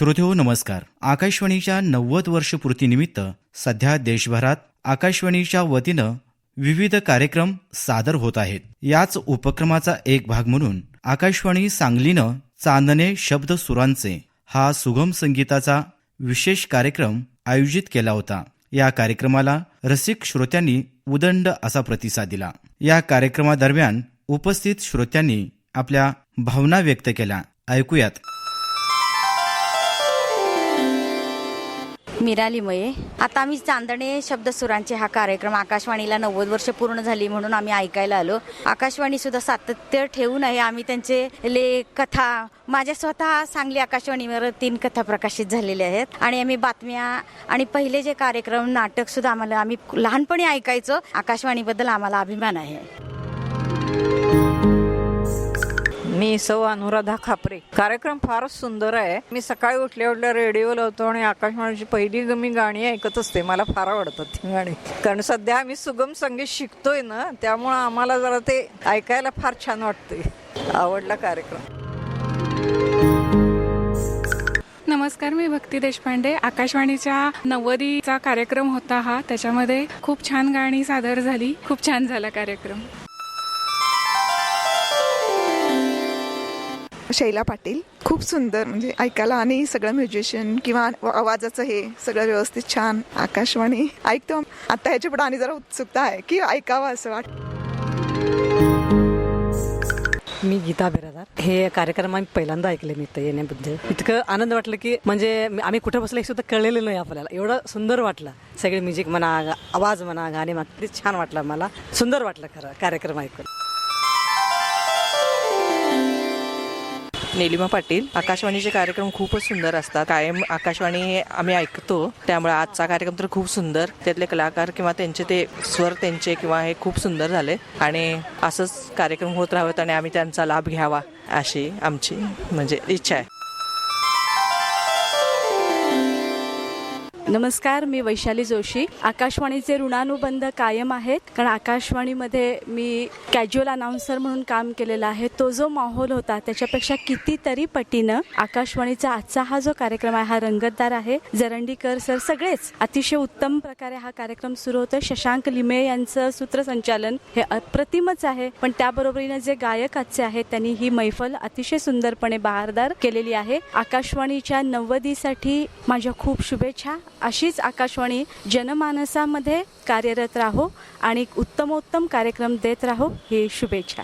श्रोतेहो नमस्कार. आकाशवाणीच्या 90 वर्षपूर्तीनिमित्त सध्या देशभरात आकाशवाणीच्या वतीनं विविध कार्यक्रम सादर होत आहेत. याच उपक्रमाचा एक भाग म्हणून आकाशवाणी सांगलीनं चांदणे शब्द सुरांचे हा सुगम संगीताचा विशेष कार्यक्रम आयोजित केला होता. या कार्यक्रमाला रसिक श्रोत्यांनी उदंड असा प्रतिसाद दिला. या कार्यक्रमादरम्यान उपस्थित श्रोत्यांनी आपल्या भावना व्यक्त केल्या. ऐकूयात. मिराली मये. आता आम्ही चांदणे शब्दसुरांचे हा कार्यक्रम आकाशवाणीला 90 वर्ष पूर्ण झाली म्हणून आम्ही ऐकायला आलो. आकाशवाणी सुद्धा सातत्य ठेवून आहे. आम्ही त्यांचे लेख, कथा, माझ्या स्वतः सांगली आकाशवाणीवर 3 कथा प्रकाशित झालेल्या आहेत आणि आम्ही बातम्या आणि पहिले जे कार्यक्रम, नाटक सुद्धा आम्ही लहानपणी ऐकायचो. आकाशवाणीबद्दल आम्हाला अभिमान आहे. मी सौ अनुराधा खापरे. कार्यक्रम फारच सुंदर आहे. मी सकाळी उठल्या रेडिओ लावतो आणि आकाशवाणीची पहिली मी गाणी ऐकत असते. मला फार आवडतात ती गाणी, कारण सध्या आम्ही सुगम संगीत शिकतोय ना, त्यामुळे आम्हाला जरा ते ऐकायला फार छान वाटते. आवडला कार्यक्रम. नमस्कार, मी भक्ती देशपांडे. आकाशवाणीच्या 90चा कार्यक्रम होता हा. त्याच्यामध्ये खूप छान गाणी सादर झाली. खूप छान झाला कार्यक्रम. शैला पाटील. खूप सुंदर, म्हणजे ऐकायला आणि सगळं म्युझिशियन किंवा आवाजाचं हे सगळं व्यवस्थित छान. आकाशवाणी ऐकतो. आता ह्याच्या पुढे आणि जरा उत्सुकता आहे की ऐकावं असं वाटतं. मी गीता बिरादार. हे कार्यक्रम आम्ही पहिल्यांदा ऐकले. मी इथं येण्याबद्दल इतकं आनंद वाटलं की म्हणजे आम्ही कुठं बसलं सुद्धा कळलेलं नाही आपल्याला. एवढं सुंदर वाटलं. सगळे म्युझिक म्हणा, आवाज म्हणा, गाणे म्हणा, छान वाटलं. मला सुंदर वाटलं खरं कार्यक्रम ऐकून. नीलिमा पाटील. आकाशवाणीचे कार्यक्रम खूपच सुंदर असतात. कायम आकाशवाणी आम्ही ऐकतो, त्यामुळे आजचा कार्यक्रम तर खूप सुंदर. त्यातले कलाकार किंवा त्यांचे ते स्वर त्यांचे किंवा हे खूप सुंदर झाले आणि असंच कार्यक्रम होत राहावेत आणि आम्ही त्यांचा लाभ घ्यावा अशी आमची म्हणजे इच्छा आहे. नमस्कार, मी वैशाली जोशी. आकाशवाणीचे ऋणानुबंध कायम आहेत, कारण आकाशवाणीमध्ये मी कॅज्युअल अनाउन्सर म्हणून काम केलेलं आहे. तो जो माहोल होता त्याच्यापेक्षा कितीतरी पटीनं आकाशवाणीचा आजचा हा जो कार्यक्रम आहे हा रंगतदार आहे. जरंडीकर सर सगळेच अतिशय उत्तम प्रकारे हा कार्यक्रम सुरू होतो. शशांक लिमे यांचं सूत्रसंचालन हे अप्रतिमच आहे, पण त्याबरोबरीनं जे गायक आजचे आहेत त्यांनी ही मैफल अतिशय सुंदरपणे बहारदार केलेली आहे. आकाशवाणीच्या 90साठी माझ्या खूप शुभेच्छा. अशीच आकाशवाणी जनमानसामध्ये कार्यरत राहो आणि उत्तमोत्तम कार्यक्रम देत राहो ही शुभेच्छा.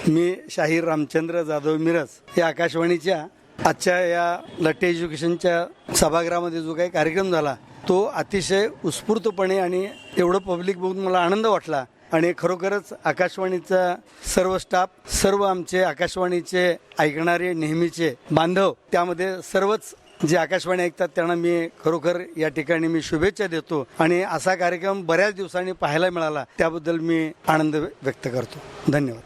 मी शाहीर रामचंद्र जाधव मिरज. या आकाशवाणीच्या आजच्या या लट्टे एज्युकेशनच्या सभागृहामध्ये जो काही कार्यक्रम झाला तो अतिशय उत्स्फूर्तपणे आणि एवढं पब्लिक बघून मला आनंद वाटला. आणि खरोखरच आकाशवाणीचा सर्व स्टाफ, सर्व आमचे आकाशवाणीचे ऐकणारे नेहमीचे बांधव, त्यामध्ये सर्वच जे आकाशवाणी ऐकतात त्यांना मी खरोखर या ठिकाणी मी शुभेच्छा देतो. आणि असा कार्यक्रम बऱ्याच दिवसांनी पाहायला मिळाला त्याबद्दल मी आनंद व्यक्त करतो. धन्यवाद.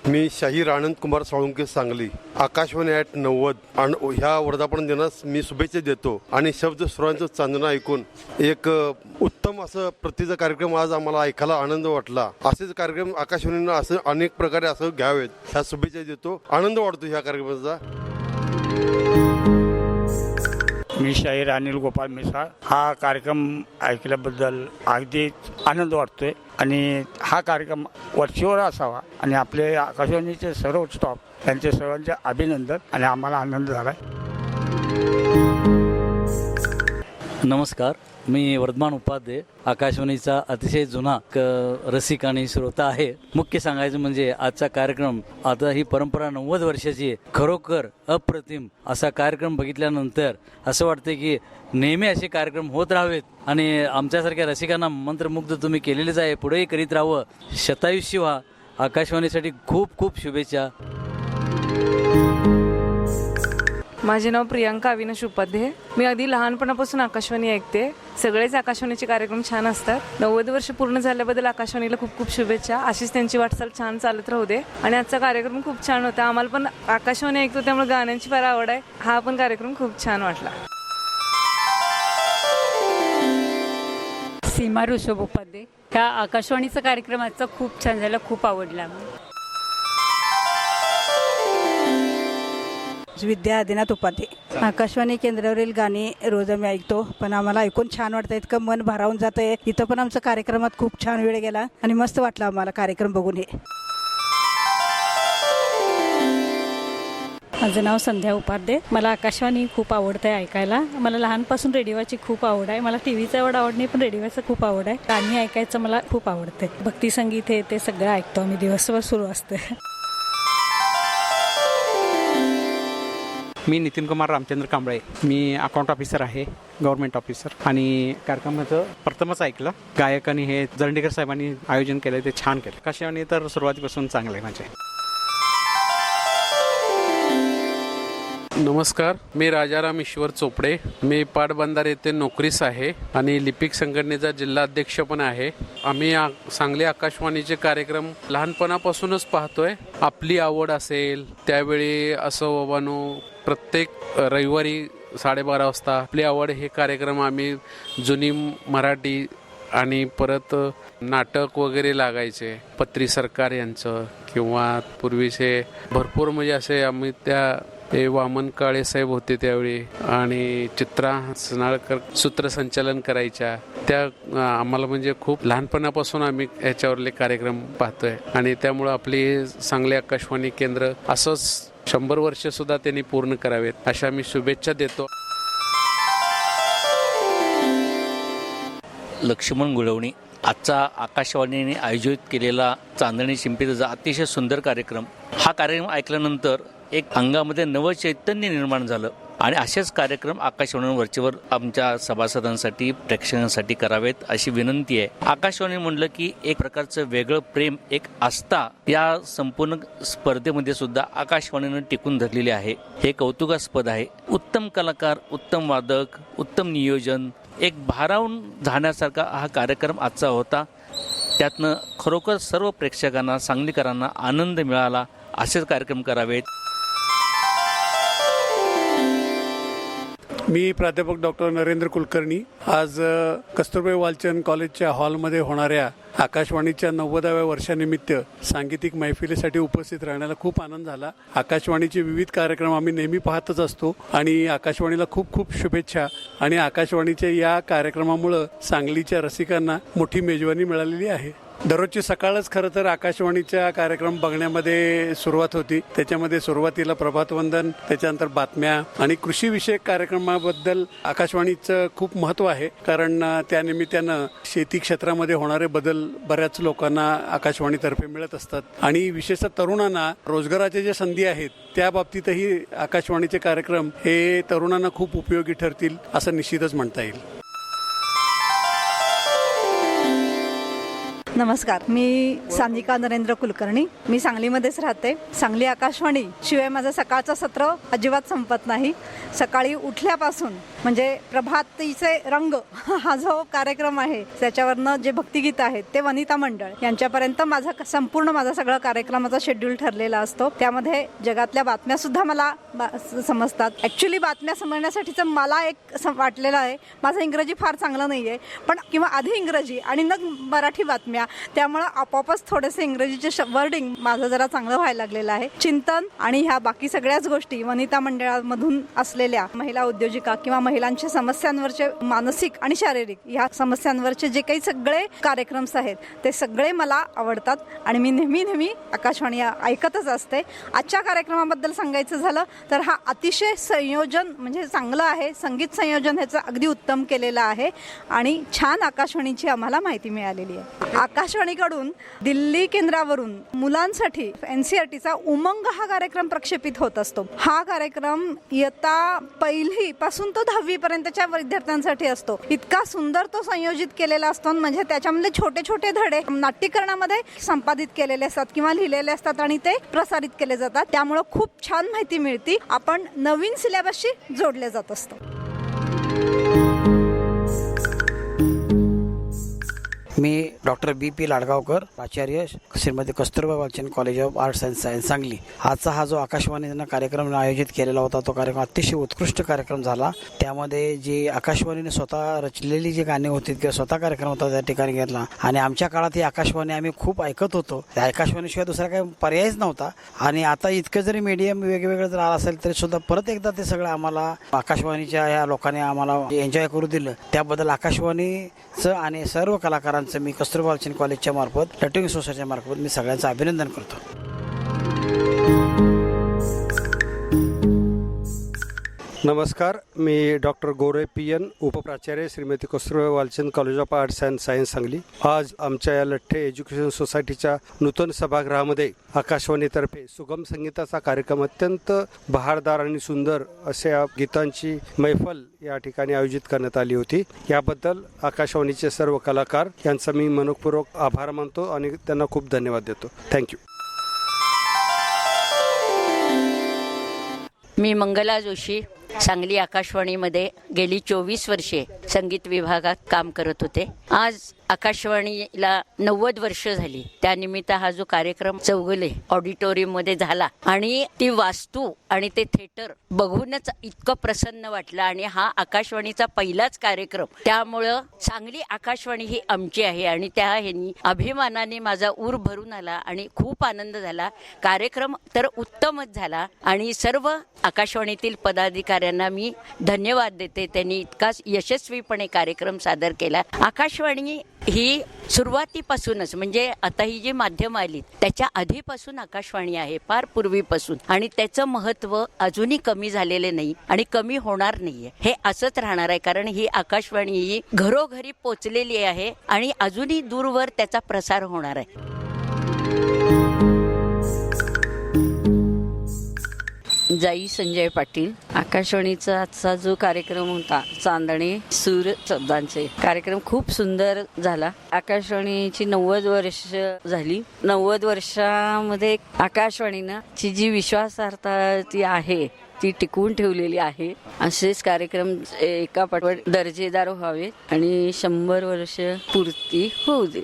मी शाहीर आनंद कुमार साळुंके, सांगली. आकाशवाणी ॲट 90 आणि ह्या वर्धापन दिनास मी शुभेच्छा देतो. आणि शब्द सुरांचं चांदणं ऐकून एक उत्तम असं प्रतीचा कार्यक्रम आज आम्हाला ऐकायला आनंद वाटला. असेच कार्यक्रम आकाशवाणीनं असं अनेक प्रकारे असं घ्यावेत ह्या शुभेच्छा देतो. आनंद वाटतो ह्या कार्यक्रमाचा. मी शाहीर अनिल गोपाळ मिसाळ. हा कार्यक्रम ऐकल्याबद्दल अगदी आनंद वाटतोय आणि हा कार्यक्रम वर्षभर असावा आणि आपले आकाशवाणीचे सर्व स्टॉप त्यांचे सर्वांचे अभिनंदन आणि आम्हाला आनंद झाला. नमस्कार, मी वर्धमान उपाध्ये. आकाशवाणीचा अतिशय जुना रसिक आणि श्रोता आहे. मुख्य सांगायचं म्हणजे आजचा कार्यक्रम, आता ही परंपरा 90 वर्षाची आहे. खरोखर अप्रतिम असा कार्यक्रम बघितल्यानंतर असं वाटतं की नेहमी असे कार्यक्रम होत राहावेत आणि आमच्यासारख्या रसिकांना मंत्रमुग्ध तुम्ही केलेलेच आहे. पुढेही करीत राहावं. शतायुष्य व्हा. आकाशवाणीसाठी खूप खूप शुभेच्छा. माझे नाव प्रियांका अविनाश उपाध्ये. मी अगदी लहानपणापासून आकाशवाणी ऐकते. सगळेच आकाशवाणीचे कार्यक्रम छान असतात. 90 वर्ष पूर्ण झाल्याबद्दल आकाशवाणीला खूप खूप शुभेच्छा. अशीच त्यांची वाटचाल छान चालत राहू दे. आणि आजचा कार्यक्रम खूप छान होता. आम्हाला पण आकाशवाणी ऐकतो त्यामुळे गाण्यांची फार आवड आहे. हा पण कार्यक्रम खूप छान वाटला. सीमा ऋषभ उपाध्ये. ह्या आकाशवाणीचा कार्यक्रम आजचा खूप छान झाला, खूप आवडला. विद्या आदिनाथ उपाध्ये. आकाशवाणी केंद्रावरील गाणी रोज आम्ही ऐकतो, पण आम्हाला ऐकून छान वाटतं, इतकं मन भारावून जातंय. इथं पण आमचा कार्यक्रमात खूप छान वेळ गेला आणि मस्त वाटलं आम्हाला कार्यक्रम बघून. हे माझं नाव संध्या उपाध्ये. मला आकाशवाणी खूप आवडतं आहे ऐकायला. मला लहानपासून रेडिओची खूप आवड आहे. मला टीव्हीचं एवढं आवड नाही, पण रेडिओचं खूप आवड आहे. गाणी ऐकायचं मला खूप आवडते. भक्ती संगीत हे ते सगळं ऐकतो आम्ही, दिवसभर सुरू असते. मी नितीन कुमार रामचंद्र कांबळे. मी अकाउंट ऑफिसर आहे, गव्हर्नमेंट ऑफिसर. आणि कार्यक्रमाचं प्रथमच ऐकलं. गायकांनी हे जरंडीकर साहेबांनी आयोजन केलं, ते छान केलं. आकाशवाणी तर सुरुवातीपासून चांगलं आहे म्हणजे. नमस्कार, मी राजाराम ईश्वर चोपडे. मी पाटबंधार येथे नोकरीस आहे आणि लिपिक संघटनेचा जिल्हा अध्यक्ष पण आहे. आम्ही सांगली आकाशवाणीचे कार्यक्रम लहानपणापासूनच पाहतोय. आपली आवड असेल त्यावेळी असं बाबांनो, प्रत्येक रविवारी 12:30 वाजता आपली आवड हे कार्यक्रम आम्ही जुनी मराठी आणि परत नाटक वगैरे लागायचे. पत्री सरकार यांचं किंवा पूर्वीचे भरपूर म्हणजे असे आम्ही त्या वामन काळे साहेब होते त्यावेळी आणि चित्रा हसनाळकर सूत्रसंचालन करायच्या. त्या आम्हाला म्हणजे खूप लहानपणापासून आम्ही ह्याच्यावरले कार्यक्रम पाहतोय आणि त्यामुळं आपली सांगली आकाशवाणी केंद्र असंच 100 वर्ष सुद्धा त्यांनी पूर्ण करावेत अशा मी शुभेच्छा देतो. लक्ष्मण गुळवणी. आजचा आकाशवाणीने आयोजित केलेला चांदणी शिंपीचा अतिशय सुंदर कार्यक्रम. हा कार्यक्रम ऐकल्यानंतर एक अंगामध्ये नवं चैतन्य निर्माण झालं आणि असेच कार्यक्रम आकाशवाणीवरचेवर आमच्या सभासदांसाठी, प्रेक्षकांसाठी करावेत अशी विनंती आहे. आकाशवाणी म्हटलं की एक प्रकारचं वेगळं प्रेम, एक आस्था या संपूर्ण स्पर्धेमध्ये सुद्धा आकाशवाणीनं टिकून धरलेली आहे. हे कौतुकास्पद आहे. उत्तम कलाकार, उत्तम वादक, उत्तम नियोजन, एक भारावून जाण्यासारखा हा कार्यक्रम आजचा होता. त्यातनं खरोखर सर्व प्रेक्षकांना, सांगलीकरांना आनंद मिळाला. असेच कार्यक्रम करावेत. मी प्राध्यापक डॉक्टर नरेंद्र कुलकर्णी. आज कस्तुरबाई वालचंद कॉलेजच्या हॉलमध्ये होणाऱ्या आकाशवाणीच्या 90व्या वर्षानिमित्त सांगीतिक मैफिलीसाठी उपस्थित राहण्याला खूप आनंद झाला. आकाशवाणीचे विविध कार्यक्रम आम्ही नेहमी पाहतच असतो आणि आकाशवाणीला खूप खूप शुभेच्छा. आणि आकाशवाणीच्या या कार्यक्रमामुळं सांगलीच्या रसिकांना मोठी मेजवानी मिळालेली आहे. दररोजची सकाळच खरं तर आकाशवाणीचा कार्यक्रम बघण्यामध्ये सुरुवात होती. त्याच्यामध्ये सुरुवातीला प्रभातवंदन, त्याच्यानंतर बातम्या आणि कृषीविषयक कार्यक्रमाबद्दल आकाशवाणीचं खूप महत्त्व आहे. कारण त्यानिमित्तानं शेती क्षेत्रामध्ये होणारे बदल बऱ्याच लोकांना आकाशवाणीतर्फे मिळत असतात आणि विशेषतः तरुणांना रोजगाराच्या ज्या संधी आहेत त्या बाबतीतही आकाशवाणीचे कार्यक्रम हे तरुणांना खूप उपयोगी ठरतील असं निश्चितच म्हणता येईल. नमस्कार, मी सानिका नरेंद्र कुलकर्णी. मी सांगलीमध्येच राहते. सांगली आकाशवाणी शिवाय माझं सकाळचं सत्र अजिबात संपत नाही. सकाळी उठल्यापासून म्हणजे प्रभातीचे रंग हा जो कार्यक्रम आहे त्याच्यावरनं जे भक्तिगीत आहेत ते वनिता मंडळ यांच्यापर्यंत माझा सगळं कार्यक्रमाचा शेड्यूल ठरलेला असतो. त्यामध्ये जगातल्या बातम्या सुद्धा मला समजतात. ऍक्च्युली बातम्या समजण्यासाठीचं मला एक वाटलेलं आहे, माझं इंग्रजी फार चांगलं नाहीये, पण किंवा आधी इंग्रजी आणि मग मराठी बातम्या, त्यामुळं आपोआपच थोडेसे इंग्रजीचे वर्डिंग माझं जरा चांगलं व्हायला लागलेलं आहे. चिंतन आणि ह्या बाकी सगळ्याच गोष्टी वनिता मंडळामधून असलेल्या महिला उद्योजिका किंवा महिलांच्या समस्यांवरचे मानसिक आणि शारीरिक ह्या समस्यांवरचे जे काही सगळे कार्यक्रम्स आहेत ते सगळे मला आवडतात आणि मी नेहमी आकाशवाणी ऐकतच असते. आजच्या कार्यक्रमाबद्दल सांगायचं झालं तर हा अतिशय संयोजन म्हणजे चांगलं आहे. संगीत संयोजन ह्याचं अगदी उत्तम केलेलं आहे आणि छान आकाशवाणीची आम्हाला माहिती मिळालेली आहे. आकाशवाणीकडून दिल्ली केंद्रावरून मुलांसाठी NCERTचा उमंग हा कार्यक्रम प्रक्षेपित होत असतो. हा कार्यक्रम इयत्ता 1ली पासून तो 10वी पर्यंतच्या विद्यार्थ्यांसाठी असतो. इतका सुंदर तो संयोजित केलेला असतो म्हणजे त्याच्यामध्ये छोटे छोटे धडे नाट्यकरणामध्ये संपादित केलेले असतात किंवा लिहिलेले असतात आणि ते प्रसारित केले जातात. त्यामुळे खूप छान माहिती मिळते. आपण नवीन सिलेबसशी जोडले जात असतो. मी doctor B.P. Ladgaonkar, Acharya Shrimati Kasturba Walchand college of arts and science Sangli. आजचा हा जो आकाशवाणीनं कार्यक्रम आयोजित केलेला होता तो कार्यक्रम अतिशय उत्कृष्ट कार्यक्रम झाला. त्यामध्ये जी आकाशवाणीने स्वतः रचलेली जी गाणी होती किंवा स्वतः कार्यक्रम होता त्या ठिकाणी घेतला आणि आमच्या काळात ही आकाशवाणी आम्ही खूप ऐकत होतो. त्या आकाशवाणीशिवाय दुसरा काही पर्यायच नव्हता. आणि आता इतकं जरी मीडियम वेगवेगळं जर आलं असेल तरी सुद्धा परत एकदा ते सगळं आम्हाला आकाशवाणीच्या या लोकांनी आम्हाला एन्जॉय करू दिलं. त्याबद्दल आकाशवाणीचं आणि सर्व कलाकारांचं मी कस्तुरबा वालचंद कॉलेजच्या मार्फत लटिंग सोसायटीच्या मार्फत मी सगळ्यांचं अभिनंदन करतो. नमस्कार, मी डॉक्टर गोरे PN, उपप्राचार्य Shrimati Kasturba Walchand college of arts and science Sangli. आज आमच्या या लठ्ठे एज्युकेशन सोसायटीच्या नूतन सभागृहामध्ये आकाशवाणीतर्फे सुगम संगीताचा कार्यक्रम अत्यंत बहारदार आणि सुंदर अशा गीतांची मैफल या ठिकाणी आयोजित करण्यात आली होती. याबद्दल आकाशवाणीचे सर्व कलाकार यांचा मी मनपूर्वक आभार मानतो आणि त्यांना खूप धन्यवाद देतो. थँक्यू. मी मंगला जोशी, सांगली आकाशवाणीमध्ये गेली 24 वर्षे संगीत विभागात काम करत होते. आज आकाशवाणीला 90 वर्ष झाली. त्यानिमित्त हा जो कार्यक्रम चौगुले ऑडिटोरियममध्ये झाला आणि ती वास्तू आणि ते थिएटर बघूनच इतकं प्रसन्न वाटलं. आणि हा आकाशवाणीचा पहिलाच कार्यक्रम, त्यामुळं सांगली आकाशवाणी ही आमची आहे आणि त्या ह्यांनी अभिमानाने माझा ऊर भरून आला आणि खूप आनंद झाला. कार्यक्रम तर उत्तमच झाला आणि सर्व आकाशवाणीतील पदाधिकाऱ्यांना मी धन्यवाद देते. त्यांनी इतकाच यशस्वीपणे कार्यक्रम सादर केला. आकाशवाणी ही सुरुवातीपासूनच, म्हणजे आता ही जी माध्यम आली त्याच्या आधीपासून आकाशवाणी आहे, फार पूर्वीपासून. आणि त्याचं महत्त्व अजूनही कमी झालेले नाही आणि कमी होणार नाहीये. हे असंच राहणार आहे, कारण ही आकाशवाणी ही घरोघरी पोचलेली आहे आणि अजूनही दूरवर त्याचा प्रसार होणार आहे. जाई संजय पाटील. आकाशवाणीचा आजचा जो कार्यक्रम होता चांदणे सूर शब्दांचे कार्यक्रम खूप सुंदर झाला. आकाशवाणीची 90 वर्ष झाली. 90 वर्षामध्ये आकाशवाणीनं ची जी विश्वासार्हता ती आहे ती टिकवून ठेवलेली आहे. असेच कार्यक्रम एका पाठोपाठ दर्जेदार व्हावेत आणि 100 वर्ष पूर्ती होऊ दे.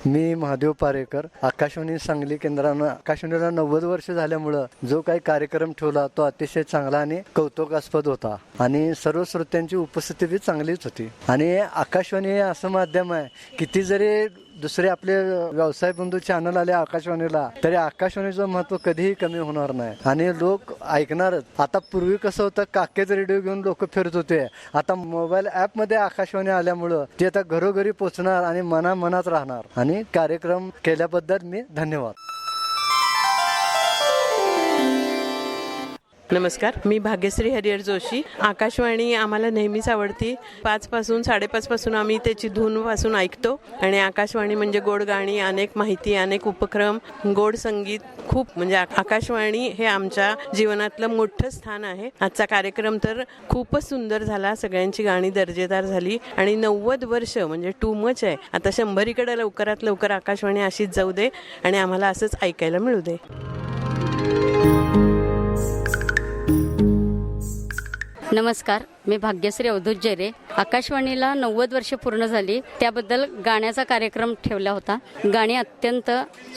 मी महादेव पारेकर. आकाशवाणी सांगली केंद्रानं आकाशवाणीला 90 वर्ष झाल्यामुळं जो काही कार्यक्रम ठेवला तो अतिशय चांगला आणि कौतुकास्पद होता आणि सर्व श्रोत्यांची उपस्थिती बी चांगलीच होती. आणि आकाशवाणी हे असं माध्यम आहे, किती जरी दुसरे आपले व्यवसाय बंधू चॅनल आले आकाशवाणीला तरी आकाशवाणीचं महत्व कधीही कमी होणार नाही आणि लोक ऐकणारच. आता पूर्वी कसं होतं, काकेच रेडिओ घेऊन लोक फिरत होते. आता मोबाईल ॲपमध्ये आकाशवाणी आल्यामुळं ते आता घरोघरी पोचणार आणि मनात राहणार. आणि कार्यक्रम केल्याबद्दल मी धन्यवाद. नमस्कार, मी भाग्यश्री हरिहर जोशी. आकाशवाणी आम्हाला नेहमीच आवडती. 5 पासून 5:30 पासून आम्ही त्याची धून पासून ऐकतो आणि आकाशवाणी म्हणजे गोड गाणी, अनेक माहिती, अनेक उपक्रम, गोड संगीत खूप, म्हणजे आकाशवाणी हे आमच्या जीवनातलं मोठं स्थान आहे. आजचा कार्यक्रम तर खूपच सुंदर झाला. सगळ्यांची गाणी दर्जेदार झाली आणि 90 वर्ष म्हणजे टू मच आहे. आता 100कडे लवकरात लवकर आकाशवाणी अशीच जाऊ दे आणि आम्हाला असंच ऐकायला मिळू दे. नमस्कार, मी भाग्यश्री अवधूत जेरे. आकाशवाणीला 90 वर्ष पूर्ण झाली, त्याबद्दल गाण्याचा कार्यक्रम ठेवला होता. गाणी अत्यंत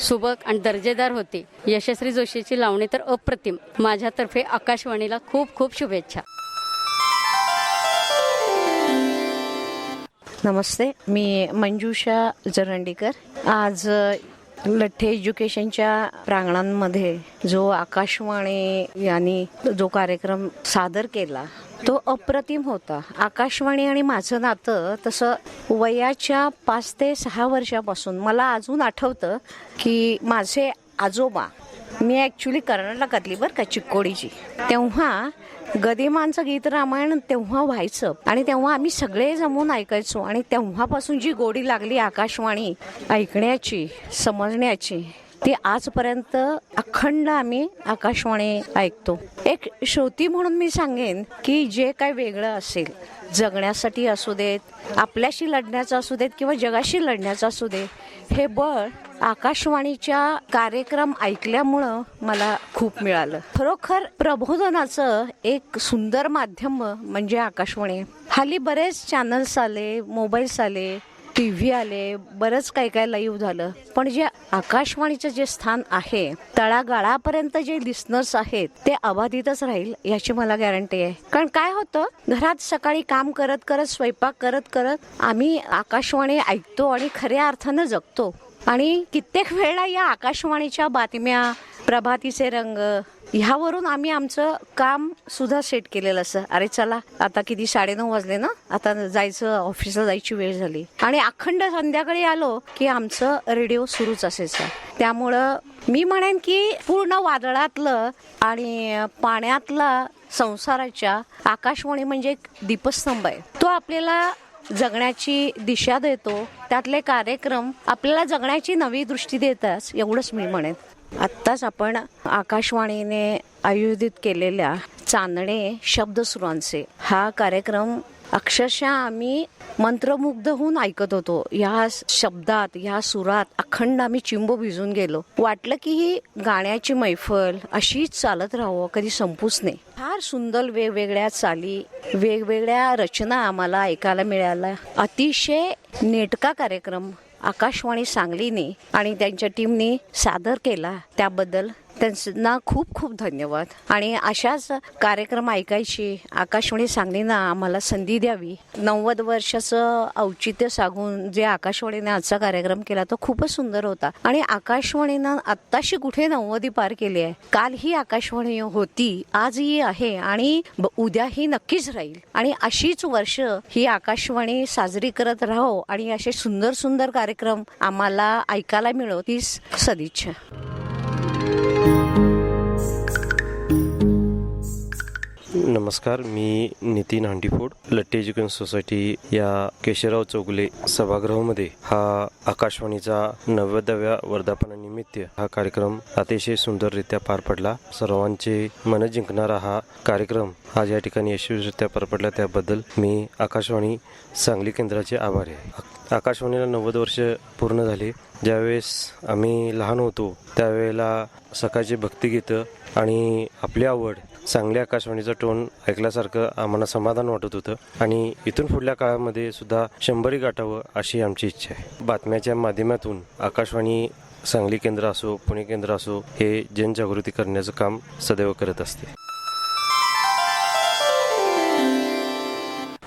सुबक आणि दर्जेदार होती. यशस्वी जोशीची लावणी तर अप्रतिम. माझ्यातर्फे आकाशवाणीला खूप खूप शुभेच्छा. नमस्ते, मी मंजुषा जरंडीकर. आज लठ्ठे एज्युकेशनच्या प्रांगणांमध्ये जो आकाशवाणी यांनी जो कार्यक्रम सादर केला तो अप्रतिम होता. आकाशवाणी आणि माझं नातं तसं वयाच्या 5 ते 6 वर्षापासून मला अजून आठवतं की माझे आजोबा, मी ॲक्च्युली कर्नाटकातली बरं का, चिक्कोडीची, तेव्हा गदिमांचं गीत रामायण तेव्हा व्हायचं आणि तेव्हा आम्ही सगळे जमून ऐकायचो. आणि तेव्हापासून जी गोडी लागली आकाशवाणी ऐकण्याची, समजण्याची, ती आजपर्यंत अखंड आम्ही आकाशवाणी ऐकतो. एक श्रोती म्हणून मी सांगेन की जे काय वेगळं असेल जगण्यासाठी असू देत, आपल्याशी लढण्याचं असू देत किंवा जगाशी लढण्याचं असू दे, हे बळ आकाशवाणीच्या कार्यक्रम ऐकल्यामुळं मला खूप मिळालं. खरोखर प्रबोधनाचं एक सुंदर माध्यम म्हणजे आकाशवाणी. हल्ली बरेच चॅनल्स आले, मोबाईल्स आले, TV आले, बरंच काय काय लाईव्ह झालं, पण जे आकाशवाणीचं जे स्थान आहे तळागाळापर्यंत जे लिस्नर्स आहेत ते अबाधितच राहील याची मला गॅरंटी आहे. कारण काय होतं, घरात सकाळी काम करत करत, स्वयंपाक करत करत आम्ही आकाशवाणी ऐकतो आणि खऱ्या अर्थानं जगतो. आणि कित्येक वेळा या आकाशवाणीच्या बातम्या, प्रभातीचे रंग ह्यावरून आम्ही आमचं काम सुद्धा सेट केलेलं असतं. अरे चला आता किती 9:30 वाजले ना, आता जायचं, ऑफिसला जायची वेळ झाली. आणि अखंड संध्याकाळी आलो की आमचं रेडिओ सुरूच असायचं. त्यामुळं मी म्हणेन की पूर्ण वादळातलं आणि पाण्यातला संसाराच्या आकाशवाणी म्हणजे एक दीपस्तंभ आहे. तो आपल्याला जगण्याची दिशा देतो. त्यातले कार्यक्रम आपल्याला जगण्याची नवी दृष्टी देतात, एवढंच मी म्हणेन. आत्ताच आपण आकाशवाणीने आयोजित केलेल्या चांदणे शब्दसुरांचे हा कार्यक्रम अक्षरशः आम्ही मंत्रमुग्ध होऊन ऐकत होतो. ह्या शब्दात, ह्या सुरात अखंड आम्ही चिंब भिजून गेलो. वाटलं की ही गाण्याची मैफल अशीच चालत राहावं, कधी संपूच नाही. फार सुंदर वेगवेगळ्या चाली, वेगवेगळ्या रचना आम्हाला ऐकायला मिळाल्या. अतिशय नेटका कार्यक्रम आकाशवाणी सांगलीने आणि त्यांच्या टीमने सादर केला, त्याबद्दल त्यांना खूप खूप धन्यवाद. आणि अशाच कार्यक्रम ऐकायची आकाशवाणी सांगलीनं आम्हाला संधी द्यावी. 90 वर्षाचं औचित्य साधून जे आकाशवाणीने आजचा कार्यक्रम केला तो खूपच सुंदर होता. आणि आकाशवाणीनं आत्ताशी कुठे 90 पार केली आहे. काल ही आकाशवाणी होती, आजही आहे आणि उद्याही नक्कीच राहील. आणि अशीच वर्ष ही आकाशवाणी साजरी करत राहो आणि असे सुंदर सुंदर कार्यक्रम आम्हाला ऐकायला मिळो, हीच सदिच्छा. नमस्कार, मी नितीन हांडीफोड, लट्टे एज्युकेशन सोसायटी या केशवराव चौगुले सभागृहामध्ये हा आकाशवाणीचा 90व्या वर्धापनानिमित्त हा कार्यक्रम अतिशय सुंदररित्या पार पडला. सर्वांचे मन जिंकणारा हा कार्यक्रम आज या ठिकाणी यशस्वीरित्या पार पडला, त्याबद्दल मी आकाशवाणी सांगली केंद्राचे आभारी आहे. आकाशवाणीला 90 वर्ष पूर्ण झाले. ज्यावेळेस आम्ही लहान होतो त्यावेळेला सकाळचे भक्तिगीतं आणि आपली आवड सांगली आकाशवाणीचा टोन ऐकल्यासारखं आम्हाला समाधान वाटत होतं. आणि इथून पुढल्या काळामध्ये सुद्धा 100 गाठावं अशी आमची इच्छा आहे. बातम्याच्या माध्यमातून आकाशवाणी सांगली केंद्र असो, पुणे केंद्र असो, हे जनजागृती करण्याचं काम सदैव करत असते.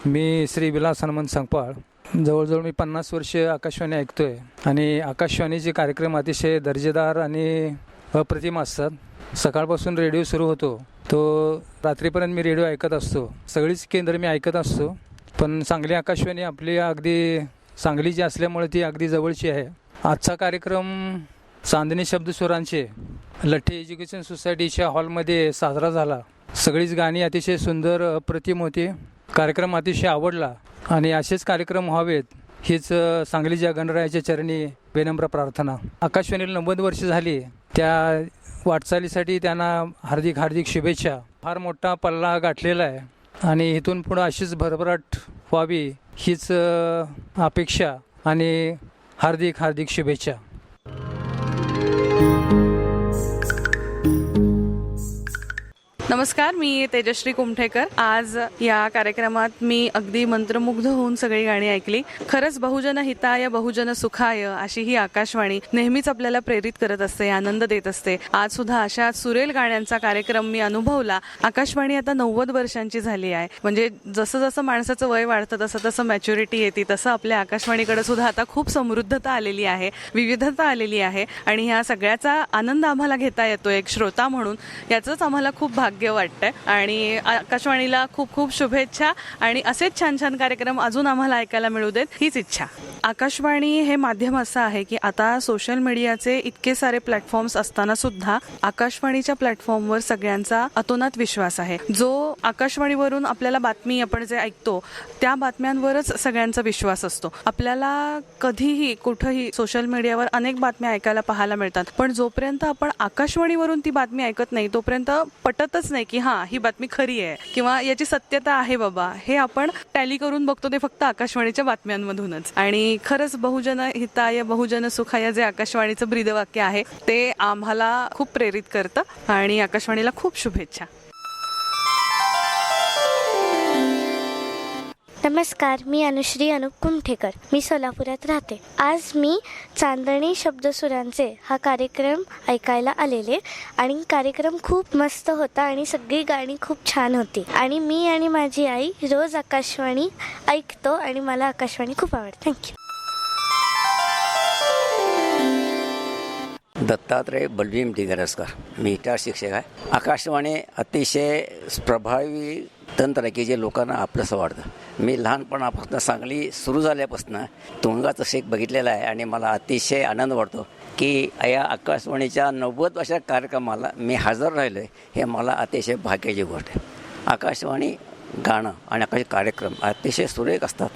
मी श्री विलास हनुमंत संगपाळ. जवळजवळ मी 50 वर्ष आकाशवाणी ऐकतोय आणि आकाशवाणीचे कार्यक्रम अतिशय दर्जेदार आणि अप्रतिम असतात. सकाळपासून रेडिओ सुरू होतो तो रात्रीपर्यंत मी रेडिओ ऐकत असतो. सगळीच केंद्र मी ऐकत असतो, पण सांगली आकाशवाणी आपली अगदी सांगलीची असल्यामुळे ती अगदी जवळची आहे. आजचा कार्यक्रम चांदणी शब्दस्वरांचे लठ्ठे एज्युकेशन सोसायटीच्या हॉलमध्ये साजरा झाला. सगळीच गाणी अतिशय सुंदर अप्रतिम होती. कार्यक्रम अतिशय आवडला आणि असेच कार्यक्रम व्हावेत हीच सांगलीच्या गणरायाच्या चरणी विनम्र प्रार्थना. आकाशवाणीला 90 वर्ष झाली, त्या वाटचालीसाठी त्यांना हार्दिक हार्दिक शुभेच्छा. फार मोठा पल्ला गाठलेला आहे आणि इथून पुढं अशीच भरभराट व्हावी हीच अपेक्षा आणि हार्दिक हार्दिक शुभेच्छा. नमस्कार, मी तेजश्री कुमठेकर. आज या कार्यक्रमात मी अगदी मंत्रमुग्ध होऊन सगळी गाणी ऐकली. खरंच बहुजन हिताय बहुजन सुखाय अशी ही आकाशवाणी नेहमीच आपल्याला प्रेरित करत असते, आनंद देत असते. आज सुद्धा अशा सुरेल गाण्यांचा कार्यक्रम मी अनुभवला. आकाशवाणी आता 90 वर्षांची झाली आहे. म्हणजे जसं जसं माणसाचं वय वाढतं तसं तसं मॅच्युरिटी येते, तसं आपल्या आकाशवाणीकडे सुद्धा आता खूप समृद्धता आलेली आहे, विविधता आलेली आहे आणि ह्या सगळ्याचा आनंद आम्हाला घेता येतो एक श्रोता म्हणून. याचंच आम्हाला खूप भाग्य भाग्य वाटतंय आणि आकाशवाणीला खूप खूप शुभेच्छा आणि असेच छान छान कार्यक्रम अजून आम्हाला ऐकायला मिळू देत हीच इच्छा. आकाशवाणी हे माध्यम असं आहे की आता सोशल मीडियाचे इतके सारे प्लॅटफॉर्म्स असताना सुद्धा आकाशवाणीच्या प्लॅटफॉर्मवर सगळ्यांचा अतोनात विश्वास आहे. जो आकाशवाणीवरून आपल्याला बातमी आपण जे ऐकतो त्या बातम्यांवरच सगळ्यांचा विश्वास असतो. आपल्याला कधीही कुठंही सोशल मीडियावर अनेक बातम्या ऐकायला पाहायला मिळतात, पण जोपर्यंत आपण आकाशवाणीवरून ती बातमी ऐकत नाही तोपर्यंत पटतच नाही की हा ही बातमी खरी आहे किंवा याची सत्यता आहे बाबा. हे आपण टॅली करून बघतो ते फक्त आकाशवाणीच्या बातम्यांमधूनच. आणि खरंच बहुजन हिताय बहुजन सुखाय जे आकाशवाणीचं ब्रीदवाक्य आहे ते आम्हाला खूप प्रेरित करतं आणि आकाशवाणीला खूप शुभेच्छा. नमस्कार, मी अनुश्री अनुप कुमठेकर. मी सोलापुरात राहते. आज मी चांदणी शब्दसुरांचे हा कार्यक्रम ऐकायला आलेले आणि कार्यक्रम खूप मस्त होता आणि सगळी गाणी खूप छान होती आणि मी आणि माझी आई रोज आकाशवाणी ऐकतो आणि मला आकाशवाणी खूप आवडते. थँक्यू. दत्तात्रय बलभीम दिगरसकर. मी गिटार शिक्षक आहे. आकाशवाणी अतिशय प्रभावी तंत्र आहे की जे लोकांना आपलंसं वाटतं. मी लहानपणापासून सांगली सुरू झाल्यापासून तुंगाचं शेक बघितलेलं आहे आणि मला अतिशय आनंद वाटतो की या आकाशवाणीच्या 90 वर्षाच्या कार्यक्रमाला मी हजर राहिलो आहे. हे मला अतिशय भाग्याची गोष्ट आहे. आकाशवाणी गाणं आणि आकाशवाणी कार्यक्रम अतिशय सुरेख असतात.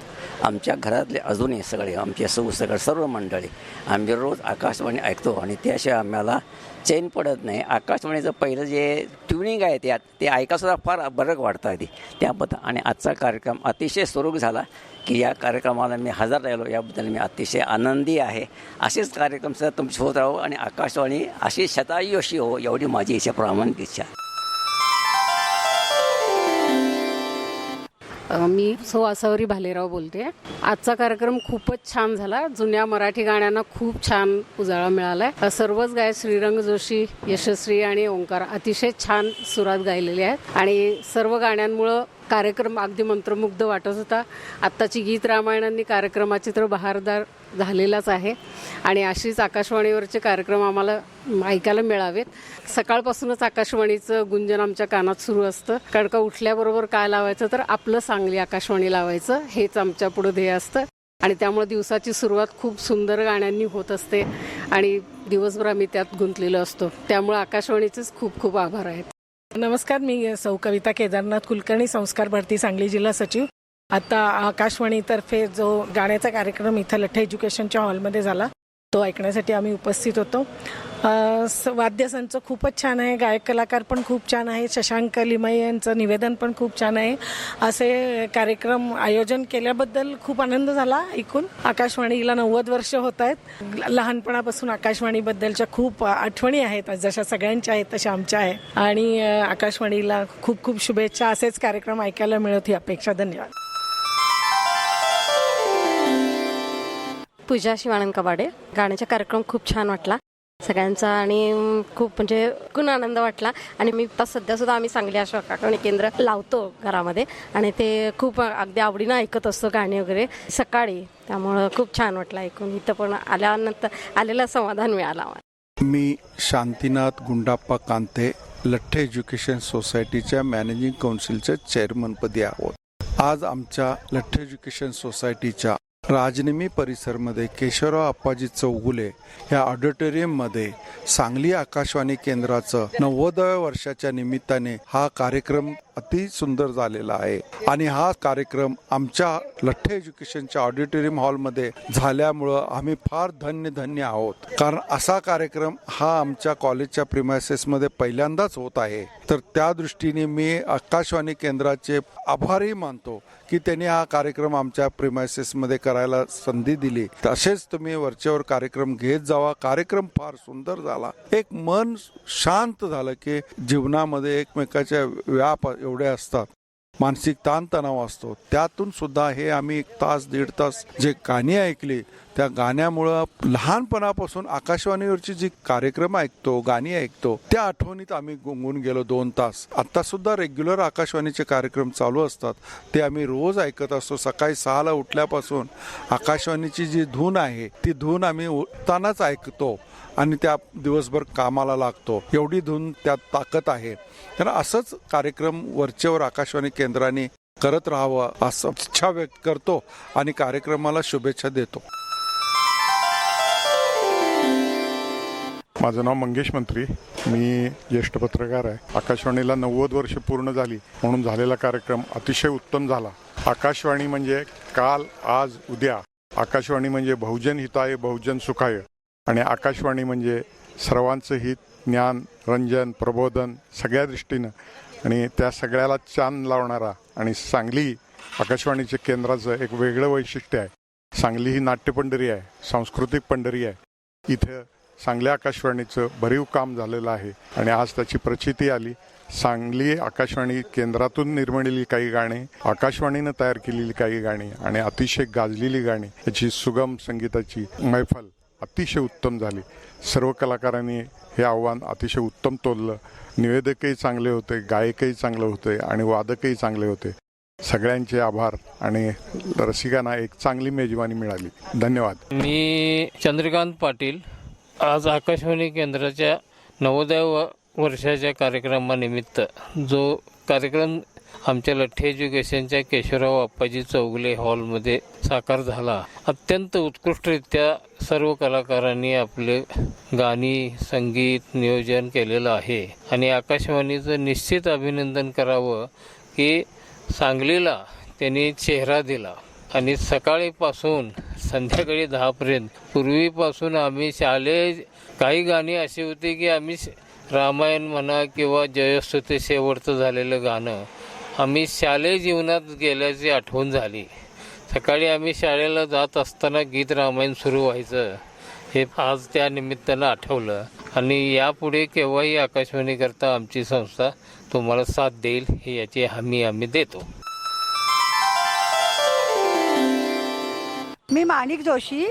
आमच्या घरातले अजूनही सगळे आमचे सर्व मंडळी आम्ही रोज आकाशवाणी ऐकतो आणि त्याशिवाय आम्हाला चैन पडत नाही. आकाशवाणीचं पहिलं जे ट्युनिंग आहे त्यात ते ऐकासुद्धा फार बरं वाटतं आधी त्याबद्दल. आणि आजचा कार्यक्रम अतिशय सुरेख झाला की या कार्यक्रमाला मी हजर राहिलो याबद्दल मी अतिशय आनंदी आहे. असेच कार्यक्रम सुद्धा तुमची होत राहो आणि आकाशवाणी अशी शतायू अशी हो एवढी माझी इच्छा प्रामाणिक इच्छा. मी सौ आसावरी भालेराव बोलते. आजचा कार्यक्रम खूपच छान झाला. जुन्या मराठी गाण्यांना खूप छान उजाळा मिळाला. सर्वच गायक श्रीरंग जोशी, यशस्वी आणि ओंकार अतिशय छान सुरात गायलेले आहेत आणि सर्व गाण्यांमुळं कार्यक्रम अगदी मंत्रमुग्ध वाटत होता. आत्ताची गीत रामायणांनी कार्यक्रमाची तर बहारदार झालेलाच आहे आणि अशीच आकाशवाणीवरचे कार्यक्रम आम्हाला ऐकायला मिळावेत. सकाळपासूनच आकाशवाणीचं गुंजन आमच्या कानात सुरू असतं. कारण का उठल्याबरोबर काय लावायचं तर आपलं सांगली आकाशवाणी लावायचं हेच आमच्या पुढं ध्येय असतं आणि त्यामुळे दिवसाची सुरुवात खूप सुंदर गाण्यांनी होत असते आणि दिवसभर आम्ही त्यात गुंतलेलो असतो. त्यामुळे आकाशवाणीचेच खूप खूप आभार आहेत. नमस्कार, मी सौ कविता केदारनाथ कुलकर्णी, संस्कार भारती सांगली जिल्हा सचिव. आता आकाशवाणीतर्फे जो गाण्याचा कार्यक्रम इथं लठ्ठे एज्युकेशनच्या हॉलमध्ये झाला तो ऐकण्यासाठी आम्ही उपस्थित होतो. वाद्यसंच खूपच छान आहे, गायक कलाकार पण खूप छान आहे, शशांक लिमये यांचं निवेदन पण खूप छान आहे. असे कार्यक्रम आयोजन केल्याबद्दल खूप आनंद झाला ऐकून. आकाशवाणीला 90 वर्ष होत आहेत. लहानपणापासून आकाशवाणीबद्दलच्या खूप आठवणी आहेत, जशा सगळ्यांच्या आहेत तशा आमच्या आहे आणि आकाशवाणीला खूप खूप शुभेच्छा. असेच कार्यक्रम ऐकायला मिळत ही अपेक्षा. धन्यवाद. पूजा शिवानंद कबाडे. गाण्याचा कार्यक्रम खूप छान वाटला सगळ्यांचा आणि खूप म्हणजे खूप आनंद वाटला आणि मी आता सध्या सुद्धा आम्ही सांगली आकाशवाणी केंद्र लावतो घरामध्ये आणि ते खूप अगदी आवडीनं ऐकत असतो गाणी वगैरे सकाळी. त्यामुळं खूप छान वाटलं ऐकून. इथं पण आल्यानंतर आलेलं समाधान मिळालं. मी शांतीनाथ गुंडाप्पा कांते, लठ्ठे एज्युकेशन सोसायटीच्या मॅनेजिंग काउन्सिलचे चेअरमनपदी आहोत. आज आमच्या लठ्ठे एज्युकेशन सोसायटीच्या राजनिमी परिसरमध्ये केशवराव आप्पाजी चौगुले या ऑडिटोरियममध्ये सांगली आकाशवाणी केंद्राचं 90व्या वर्षाच्या निमित्ताने हा कार्यक्रम अति सुंदर झालेला आहे आणि हा कार्यक्रम आमच्या लठ्ठे एज्युकेशनच्या ऑडिटोरियम हॉलमध्ये झाल्यामुळं आम्ही फार धन्य आहोत. कारण असा कार्यक्रम हा आमच्या कॉलेजच्या प्रिमायसेसमध्ये पहिल्यांदाच होत आहे. तर त्या दृष्टीने मी आकाशवाणी केंद्राचे आभारी मानतो की त्यांनी हा कार्यक्रम आमच्या प्रिमायसेसमध्ये करायला संधी दिली. तसेच तुम्ही वरच्यावर कार्यक्रम घेत जावा. कार्यक्रम फार सुंदर झाला. एक मन शांत झालं की जीवनामध्ये एकमेकाच्या व्याप एवढे असतात, मानसिक ताणतणाव असतो, त्यातून सुद्धा हे आम्ही 1 तास 1.5 तास जे गाणी ऐकली त्या गाण्यामुळं लहानपणापासून आकाशवाणीवरची जी कार्यक्रम ऐकतो, गाणी ऐकतो, त्या आठवणीत आम्ही गुंगून गेलो 2 तास. आता सुद्धा रेग्युलर आकाशवाणीचे कार्यक्रम चालू असतात, ते आम्ही रोज ऐकत असतो. सकाळी 6ला उठल्यापासून आकाशवाणीची जी धून आहे ती धून आम्ही उठतानाच ऐकतो आणि त्या दिवसभर कामाला लागतो, एवढी धून त्यात ताकद आहे. तर असंच कार्यक्रम वरचेवर आकाशवाणी केंद्राने करत राहावं असं इच्छा व्यक्त करतो आणि कार्यक्रमाला शुभेच्छा देतो. माझं नाव मंगेश मंत्री, मी ज्येष्ठ पत्रकार आहे. आकाशवाणीला 90 वर्ष पूर्ण झाली म्हणून झालेला कार्यक्रम अतिशय उत्तम झाला. आकाशवाणी म्हणजे काल, आज, उद्या. आकाशवाणी म्हणजे बहुजन हिताय बहुजन सुखाय आणि आकाशवाणी म्हणजे सर्वांचं हित, ज्ञान, रंजन, प्रबोधन सगळ्या दृष्टीनं आणि त्या सगळ्याला चांद लावणारा आणि सांगली आकाशवाणीच्या केंद्राचं एक वेगळं वैशिष्ट्य आहे. सांगली ही नाट्यपंढरी आहे, सांस्कृतिक पंढरी आहे. इथं सांगली आकाशवाणीचं भरीव काम झालेलं आहे आणि आज त्याची प्रचिती आली. सांगली आकाशवाणी केंद्रातून निर्मिलेली काही गाणी, आकाशवाणीनं तयार केलेली काही गाणी आणि अतिशय गाजलेली गाणी, याची सुगम संगीताची मैफल अतिशय उत्तम झाली. सर्व कलाकारांनी हे आव्हान अतिशय उत्तम तोललं. निवेदकही चांगले होते, गायकही चांगले होते आणि वादकही चांगले होते. सगळ्यांचे आभार आणि रसिकांना एक चांगली मेजवानी मिळाली. धन्यवाद. मी चंद्रकांत पाटील. आज आकाशवाणी केंद्राच्या 90व्या वर्षाच्या कार्यक्रमानिमित्त जो कार्यक्रम आमच्या लठ्ठे एज्युकेशनच्या केशवराव आप्पाजी चौगुले हॉलमध्ये साकार झाला, अत्यंत उत्कृष्टरित्या सर्व कलाकारांनी आपले गाणी, संगीत, नियोजन केलेलं आहे आणि आकाशवाणीचं निश्चित अभिनंदन करावं की सांगलीला त्यांनी चेहरा दिला आणि सकाळीपासून संध्याकाळी 10पर्यंत पूर्वीपासून आम्ही शालेय काही गाणी अशी होती की आम्ही रामायण म्हणा किंवा जयस्तुती शेवटचं झालेलं गाणं आम्ही शालेय जीवनात गेल्याची आठवण झाली. सकाळी आम्ही शाळेला जात असताना गीत रामायण सुरू व्हायचं हे आज त्या निमित्तानं आठवलं आणि यापुढे केव्हाही आकाशवाणीकरता आमची संस्था तुम्हाला साथ देईल ही याची हमी आम्ही देतो. मी माणिक जोशी.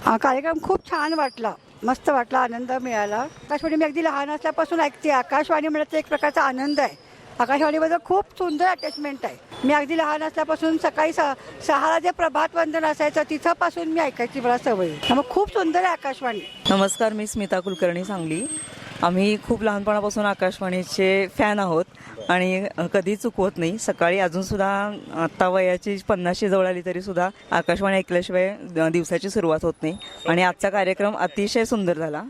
कार्यक्रम खूप छान वाटला, मस्त वाटला, आनंद मिळाला. आकाशवाणी मी अगदी लहान असल्यापासून ऐकते. आकाशवाणी म्हणत एक प्रकारचा आनंद आहे. आकाशवाणीबद्दल खूप सुंदर अटॅचमेंट आहे. मी अगदी लहान असल्यापासून सकाळी 6ला जे प्रभात वंदन असायचं तिथपासून मी ऐकायची मला सवय. त्यामुळे खूप सुंदर आहे आकाशवाणी. नमस्कार, मी स्मिता कुलकर्णी, सांगली. आम्ही खूप लहानपणापासून आकाशवाणीचे फॅन आहोत आणि कधी चुकवत नाही. सकाळी अजूनसुद्धा आत्ता वयाची 50शी जवळ आली तरीसुद्धा आकाशवाणी ऐकल्याशिवाय दिवसाची सुरुवात होत नाही आणि आजचा कार्यक्रम अतिशय सुंदर झाला.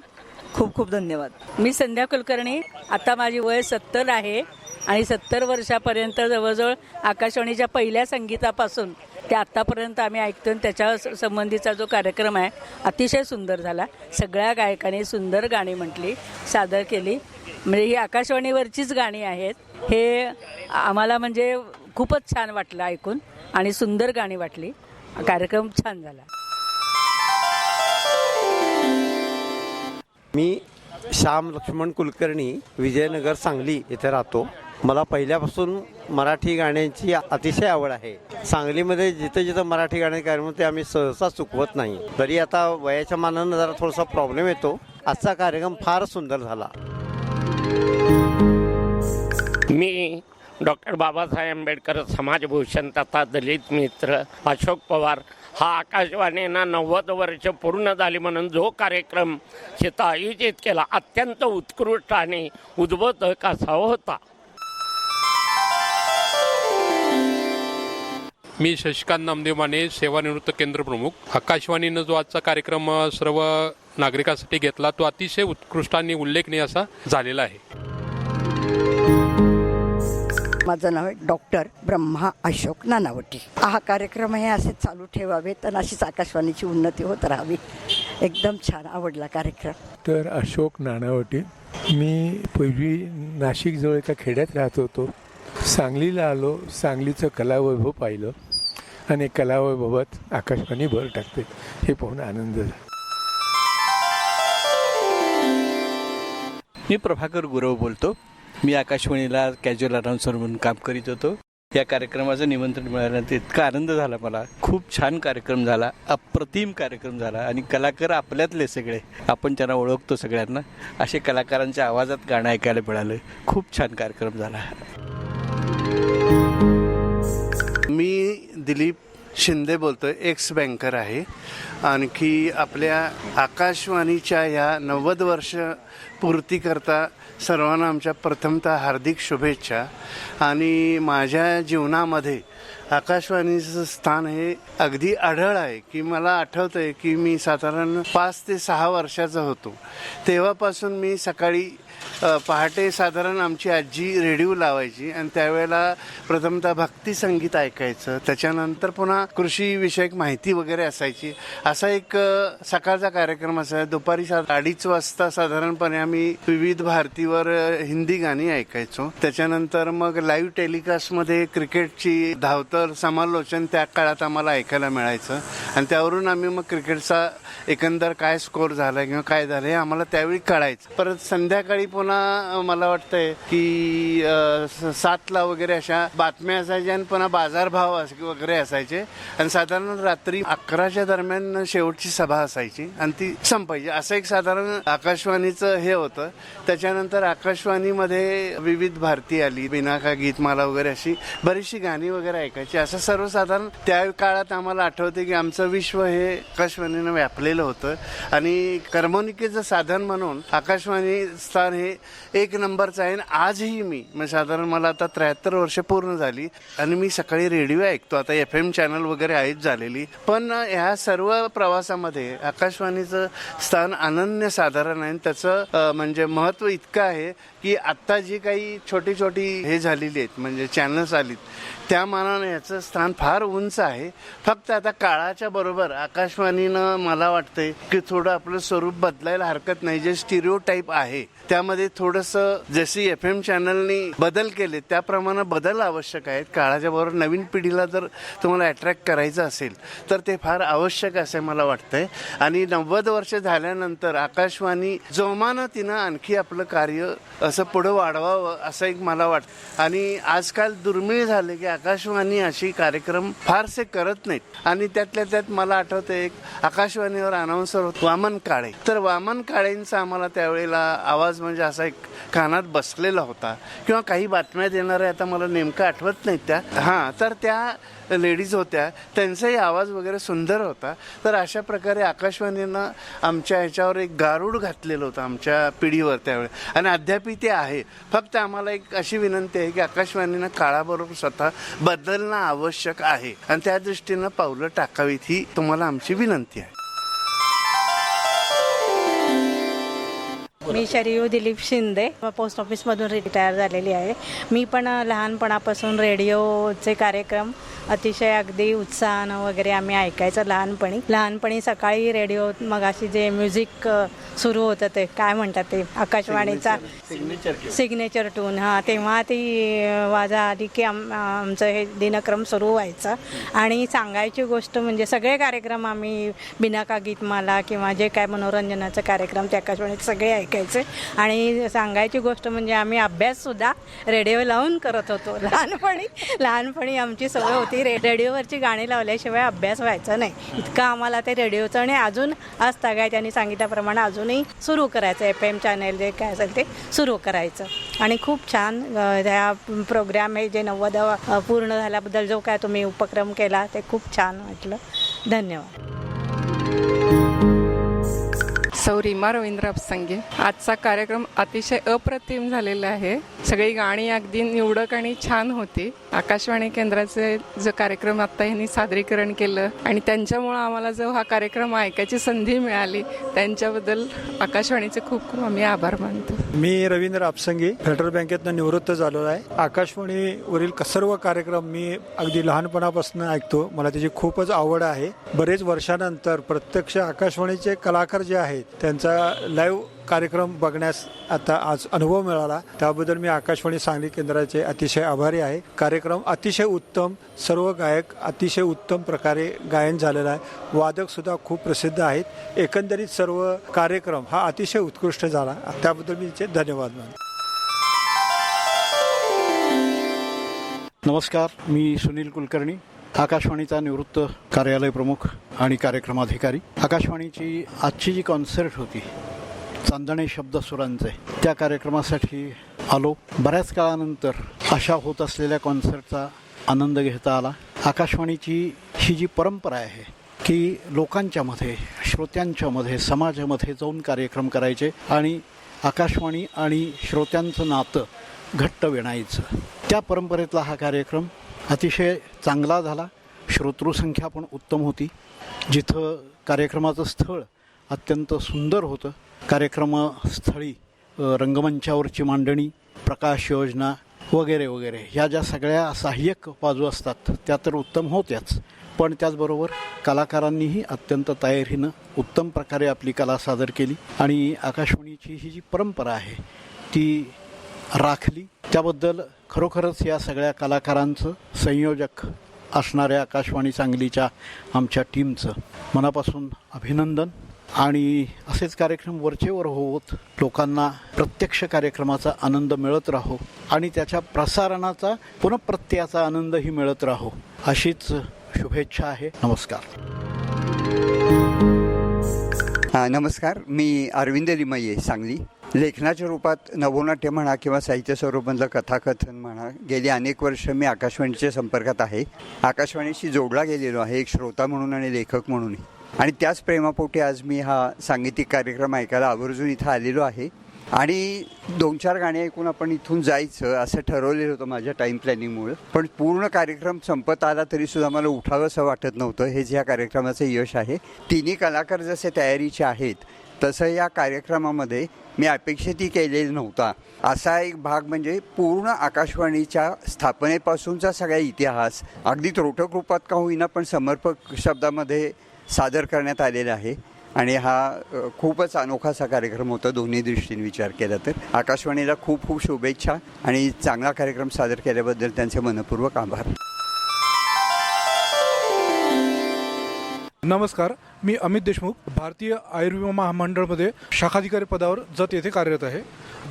खूप खूप धन्यवाद. मी संध्या कुलकर्णी. आता माझी वय 70 आहे आणि 70 वर्षापर्यंत जवळजवळ आकाशवाणीच्या पहिल्या संगीतापासून ते आत्तापर्यंत आम्ही ऐकतो. त्याच्या संबंधीचा जो कार्यक्रम आहे अतिशय सुंदर झाला. सगळ्या गायकांनी सुंदर गाणी म्हटली, सादर केली. म्हणजे ही आकाशवाणीवरचीच गाणी आहेत. हे आम्हाला म्हणजे खूपच छान वाटलं ऐकून आणि सुंदर गाणी वाटली. कार्यक्रम छान झाला. मी श्याम लक्ष्मण कुलकर्णी, विजयनगर, सांगली येथे राहतो. मला पहिल्यापासून मराठी गाण्यांची अतिशय आवड आहे. सांगलीमध्ये जिथं जिथं मराठी गाणे कार्यक्रम ते आम्ही सहसा चुकवत नाही. तरी आता वयाच्या मानानं जरा थोडासा प्रॉब्लेम येतो. आजचा कार्यक्रम फार सुंदर झाला. मी डॉक्टर बाबासाहेब आंबेडकर समाजभूषण तथा दलित मित्र अशोक पवार. हा आकाशवाणीनं 90 वर्ष पूर्ण झाली म्हणून जो कार्यक्रम तिथं आयोजित केला अत्यंत उत्कृष्ट आणि उद्बोधक असा होता. मी शशिकांत नामदेव माने, सेवानिवृत्त केंद्र प्रमुख. आकाशवाणीनं जो आजचा कार्यक्रम सर्व नागरिकांसाठी घेतला तो अतिशय उत्कृष्ट आणि उल्लेखनीय असा झालेला आहे. माझं नाव आहे डॉक्टर ब्रह्मा अशोक नानावटी. हा कार्यक्रम हे असे चालू ठेवावेत आणि अशीच आकाशवाणीची उन्नती होत राहावी. एकदम छान आवडला कार्यक्रम. तर अशोक नानावटी. मी पूर्वी नाशिकजवळ एका खेड्यात राहत होतो. सांगलीला आलो, सांगलीचं कलावैभव पाहिलं आणि कलावैभवात आकाशवाणी भर टाकते हे पाहून आनंद झाला. मी प्रभाकर गुरव बोलतो. मी आकाशवाणीला कॅज्युअल अनाउन्सर म्हणून काम करीत होतो. या कार्यक्रमाचं निमंत्रण मिळाल्यानंतर इतका आनंद झाला मला. खूप छान कार्यक्रम झाला, अप्रतिम कार्यक्रम झाला आणि कलाकार आपल्यातले सगळे, आपण त्यांना ओळखतो सगळ्यांना, असे कलाकारांच्या आवाजात गाणं ऐकायला मिळालं. खूप छान कार्यक्रम झाला. मी दिलीप शिंदे बोलतोय, एक्स बँकर आहे. आणखी आपल्या आकाशवाणीच्या ह्या 90 वर्ष पूर्तीकरता सर्वांना आमच्या प्रथमतः हार्दिक शुभेच्छा. आणि माझ्या जीवनामध्ये आकाशवाणीचं स्थान हे अगदी आढळ आहे की मला आठवतं आहे की मी साधारण 5 ते 6 वर्षाचा होतो. तेव्हापासून मी सकाळी पहाटे साधारण आमची आजी रेडिओ लावायची आणि त्यावेळेला प्रथमतः भक्ती संगीत ऐकायचं. त्याच्यानंतर पुन्हा कृषीविषयक माहिती वगैरे असायची. असा एक सकाळचा कार्यक्रम असायचा. दुपारी 2:30 वाजता साधारणपणे आम्ही विविध भारतीवर हिंदी गाणी ऐकायचो. त्याच्यानंतर मग लाईव्ह टेलिकास्टमध्ये क्रिकेटची धावतर समालोचन त्या काळात आम्हाला ऐकायला मिळायचं आणि त्यावरून आम्ही मग क्रिकेटचा एकंदर काय स्कोर झाला किंवा काय झालं हे आम्हाला त्यावेळी कळायचं. परत संध्याकाळी पुन्हा मला वाटतंय की 7ला वगैरे अशा बातम्या असायच्या आणि पुन्हा बाजारभाव वगैरे असायचे आणि साधारण रात्री 11च्या दरम्यान शेवटची सभा असायची आणि ती संपायची. असं एक साधारण आकाशवाणीचं हे होतं. त्याच्यानंतर आकाशवाणीमध्ये विविध भारती आली, बिनाका गीतमाला वगैरे अशी बरीचशी गाणी वगैरे ऐकायची. असं सर्वसाधारण त्या काळात आम्हाला आठवते की आमचं विश्व हे आकाशवाणीनं व्यापलेलं होतं आणि करमणुकीचं साधन म्हणून आकाशवाणी स्थान हे 1 नंबरचं आहे. आजही मी साधारण मला आता 73 वर्ष पूर्ण झाली आणि मी सकाळी रेडिओ ऐकतो. आता FM चॅनल वगैरे आहेच झालेली, पण ह्या सर्व प्रवासामध्ये आकाशवाणीचं स्थान अनन्यसाधारण आहे. त्याचं म्हणजे महत्त्व इतकं आहे की आत्ता जी काही छोटी छोटी हे झालेली आहेत म्हणजे चॅनल्स आलीत त्या मानाने याचं स्थान फार उंच आहे. फक्त आता काळाच्या बरोबर आकाशवाणीनं मला वाटतंय की थोडं आपलं स्वरूप बदलायला हरकत नाही. जे स्टिरिओटाईप आहे त्यामध्ये थोडंसं जशी FM चॅनलनी बदल केले त्याप्रमाणे बदल आवश्यक आहेत. काळाच्या बरोबर नवीन पिढीला जर तुम्हाला अट्रॅक्ट करायचं असेल तर ते फार आवश्यक असे मला वाटतंय. आणि 90 वर्ष झाल्यानंतर आकाशवाणी जोमानं तिनं आणखी आपलं कार्य असं पुढं वाढवावं असं एक मला वाटतं. आणि आजकाल दुर्मिळ झाले की आकाशवाणी अशी कार्यक्रम फारसे करत नाहीत. आणि त्यातल्या त्यात मला आठवतं एक आकाशवाणीवर अनाऊन्सर होत वामन काळे. तर वामन काळेंचा आम्हाला त्यावेळेला आवाज म्हणजे असा एक कानात बसलेला होता. किंवा काही बातम्या देणाऱ्या आता मला नेमकं आठवत नाहीत त्या. तर त्या लेडीज होत्या, त्यांचाही आवाज वगैरे सुंदर होता. तर अशा प्रकारे आकाशवाणीनं आमच्या ह्याच्यावर एक गारूड घातलेलं होतं आमच्या पिढीवर त्यावेळी आणि अद्यापही ते आहे. फक्त आम्हाला एक अशी विनंती आहे की आकाशवाणीनं काळाबरोबर स्वतः बदलणं आवश्यक आहे आणि त्या दृष्टीनं पावलं टाकावीत ही तुम्हाला आमची विनंती आहे. मी शरीयू दिलीप शिंदे पोस्ट ऑफिसमधून रिटायर झालेली आहे. मी पण लहानपणापासून रेडिओचे कार्यक्रम अतिशय अगदी उत्साहानं वगैरे आम्ही ऐकायचं लहानपणी सकाळी रेडिओ मग अशी जे म्युझिक सुरू होतं ते काय म्हणतात ते आकाशवाणीचा सिग्नेचर ट्यून तेव्हा ती वाजा आली की आमचं हे दिनक्रम सुरू व्हायचं. आणि सांगायची गोष्ट म्हणजे सगळे कार्यक्रम आम्ही बिनाका गीतमाला किंवा जे काय मनोरंजनाचे कार्यक्रम ते आकाशवाणीत सगळे ऐकायचे. आणि सांगायची गोष्ट म्हणजे आम्ही अभ्याससुद्धा रेडिओ लावून करत होतो. लहानपणी आमची सवय होती रेडिओवरची गाणी लावल्याशिवाय अभ्यास व्हायचा नाही. इतकं आम्हाला ते रेडिओचं आणि अजून आज तागाय त्यांनी सांगितल्याप्रमाणे अजूनही सुरू करायचं. FM चॅनल जे काय असेल ते सुरू करायचं. आणि खूप छान ह्या प्रोग्राम हे जे 90 पूर्ण झाल्याबद्दल जो काय तुम्ही उपक्रम केला ते खूप छान वाटलं. धन्यवाद. सौ रीमा रवींद्र अपसंगे. आजचा कार्यक्रम अतिशय अप्रतिम झालेला आहे. सगळी गाणी अगदी निवडक आणि छान होती. आकाशवाणी केंद्राचे जो कार्यक्रम आता यांनी सादरीकरण केलं आणि त्यांच्यामुळं आम्हाला जो हा कार्यक्रम ऐकायची संधी मिळाली त्यांच्याबद्दल आकाशवाणीचे खूप खूप आम्ही आभार मानतो. मी रवींद्र अपसंगे फेडरल बँकेतनं निवृत्त झालो आहे. आकाशवाणीवरील सर्व कार्यक्रम मी अगदी लहानपणापासून ऐकतो. मला त्याची खूपच आवड आहे. बरेच वर्षानंतर प्रत्यक्ष आकाशवाणीचे कलाकार जे आहेत त्यांचा लाईव्ह कार्यक्रम बघण्यास आता आज अनुभव मिळाला. त्याबद्दल मी आकाशवाणी सांगली केंद्राचे अतिशय आभारी आहे. कार्यक्रम अतिशय उत्तम, सर्व गायक अतिशय उत्तम प्रकारे गायन झालेलं आहे. वादक सुद्धा खूप प्रसिद्ध आहेत. एकंदरीत सर्व कार्यक्रम हा अतिशय उत्कृष्ट झाला. त्याबद्दल मी तिचे धन्यवाद मानतो. नमस्कार, मी सुनील कुलकर्णी, आकाशवाणीचा निवृत्त कार्यालय प्रमुख आणि कार्यक्रमाधिकारी. आकाशवाणीची आजची जी कॉन्सर्ट होती चांदणे शब्दसुरांचे, त्या कार्यक्रमासाठी आलो. बऱ्याच काळानंतर अशा होत असलेल्या कॉन्सर्टचा आनंद घेता आला. आकाशवाणीची ही जी परंपरा आहे की लोकांच्यामध्ये, श्रोत्यांच्यामध्ये, समाजामध्ये जाऊन कार्यक्रम करायचे आणि आकाशवाणी आणि श्रोत्यांचं नातं घट्ट विणायचं, त्या परंपरेतला हा कार्यक्रम अतिशय चांगला झाला. श्रोतृसंख्या पण उत्तम होती. जिथं कार्यक्रमाचं स्थळ अत्यंत सुंदर होतं, कार्यक्रमस्थळी रंगमंचावरची मांडणी, प्रकाश योजना वगैरे वगैरे ह्या ज्या सगळ्या सहाय्यक बाजू असतात त्या तर उत्तम होत्याच, पण त्याचबरोबर कलाकारांनीही अत्यंत तयारीनं उत्तम प्रकारे आपली कला सादर केली आणि आकाशवाणीची ही जी परंपरा आहे ती राखली. त्याबद्दल खरोखरच या सगळ्या कलाकारांचं, संयोजक असणाऱ्या आकाशवाणी सांगलीच्या आमच्या टीमचं मनापासून अभिनंदन. आणि असेच कार्यक्रम वरचेवर होत लोकांना प्रत्यक्ष कार्यक्रमाचा आनंद मिळत राहो आणि त्याच्या प्रसारणाचा पुनःप्रत्ययाचा आनंदही मिळत राहो, अशीच शुभेच्छा आहे. नमस्कार. नमस्कार, मी अरविंद लिमये, सांगली. लेखनाच्या रूपात नवोनाट्य म्हणा किंवा साहित्य स्वरूपातलं कथाकथन म्हणा, गेली अनेक वर्ष मी आकाशवाणीच्या संपर्कात आहे. आकाशवाणीशी जोडला गेलेलो आहे, एक श्रोता म्हणून आणि लेखक म्हणून. आणि त्याच प्रेमापोटी आज मी हा सांगीतिक कार्यक्रम ऐकायला आवर्जून इथं आलेलो आहे. आणि 2-4 गाणी ऐकून आपण इथून जायचं असं ठरवलेलं होतं माझ्या टाईम प्लॅनिंगमुळे, पण पूर्ण कार्यक्रम संपत आला तरीसुद्धा मला उठावं असं वाटत नव्हतं. हेच ह्या कार्यक्रमाचं यश आहे. तिन्ही कलाकार जसे तयारीचे आहेत तसं या कार्यक्रमामध्ये मी अपेक्षितही केलेलं नव्हता असा एक भाग म्हणजे पूर्ण आकाशवाणीच्या स्थापनेपासूनचा सगळा इतिहास अगदी त्रोटक रूपात का होईना पण समर्पक शब्दामध्ये सादर करण्यात आलेला आहे. आणि हा खूपच अनोखा असा कार्यक्रम होता दोन्ही दृष्टीने विचार केला तर. आकाशवाणीला खूप खूप शुभेच्छा आणि चांगला कार्यक्रम सादर केल्याबद्दल त्यांचे मनपूर्वक आभार. नमस्कार, मी अमित देशमुख, भारतीय आयुर्विमा महामंडळमध्ये शाखाधिकारी पदावर जत येथे कार्यरत आहे.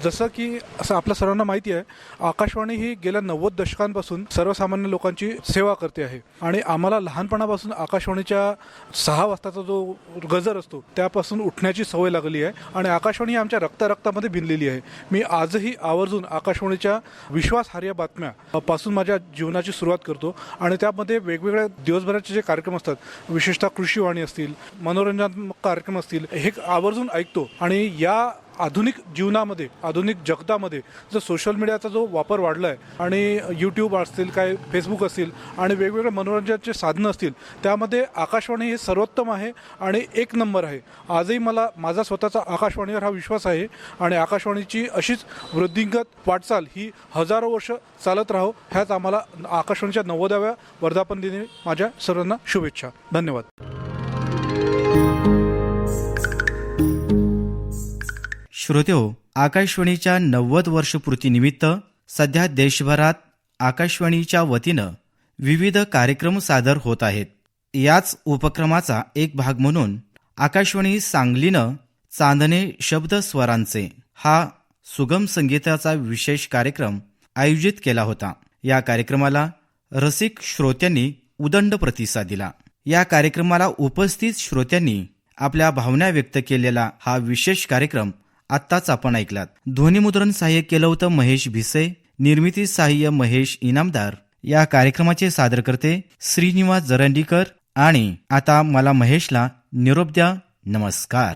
जसं की असं आपल्या सर्वांना माहिती आहे, आकाशवाणी ही गेल्या 90 दशकांपासून सर्वसामान्य लोकांची सेवा करते आहे. आणि आम्हाला लहानपणापासून आकाशवाणीच्या 6 वाजताचा जो गजर असतो त्यापासून उठण्याची सवय लागली आहे आणि आकाशवाणी ही आमच्या रक्तामध्ये भिनलेली आहे. मी आजही आवर्जून आकाशवाणीच्या विश्वासार्ह बातम्या पासून माझ्या जीवनाची सुरुवात करतो आणि त्यामध्ये वेगवेगळ्या दिवसभराचे जे कार्यक्रम असतात, विशेषतः कृषीवाणी असतील, मनोरंजनात्मक कार्यक्रम असतील, हे आवर्जून ऐकतो. आणि या आधुनिक जीवनामध्ये, आधुनिक जगतामध्ये जो सोशल मीडियाचा जो वापर वाढला आहे आणि यूट्यूब असतील, काय फेसबुक असतील आणि वेगवेगळे मनोरंजनाचे साधनं असतील, त्यामध्ये आकाशवाणी हे सर्वोत्तम आहे आणि 1 नंबर आहे. आजही मला माझा स्वतःचा आकाशवाणीवर हा विश्वास आहे आणि आकाशवाणीची अशीच वृद्धिंगत वाटचाल ही हजारो वर्ष चालत राहो, ह्याच आम्हाला आकाशवाणीच्या 90व्या वर्धापन दिनी माझ्या सर्वांना शुभेच्छा. धन्यवाद. श्रोतेहो, आकाशवाणीच्या 90 वर्षपूर्तीनिमित्त सध्या देशभरात आकाशवाणीच्या वतीनं विविध कार्यक्रम सादर होत आहेत. याच उपक्रमाचा एक भाग म्हणून आकाशवाणी सांगलीनं चांदणे शब्द स्वरांचे हा सुगम संगीताचा विशेष कार्यक्रम आयोजित केला होता. या कार्यक्रमाला रसिक श्रोत्यांनी उदंड प्रतिसाद दिला. या कार्यक्रमाला उपस्थित श्रोत्यांनी आपल्या भावना व्यक्त केलेला हा विशेष कार्यक्रम आत्ताच आपण ऐकलात. ध्वनिमुद्रण सहाय्य केलं होतं महेश भिसे, निर्मिती सहाय्य महेश इनामदार. या कार्यक्रमाचे सादरकर्ते श्रीनिवास जरंडीकर. आणि आता मला महेशला निरोप द्या. नमस्कार.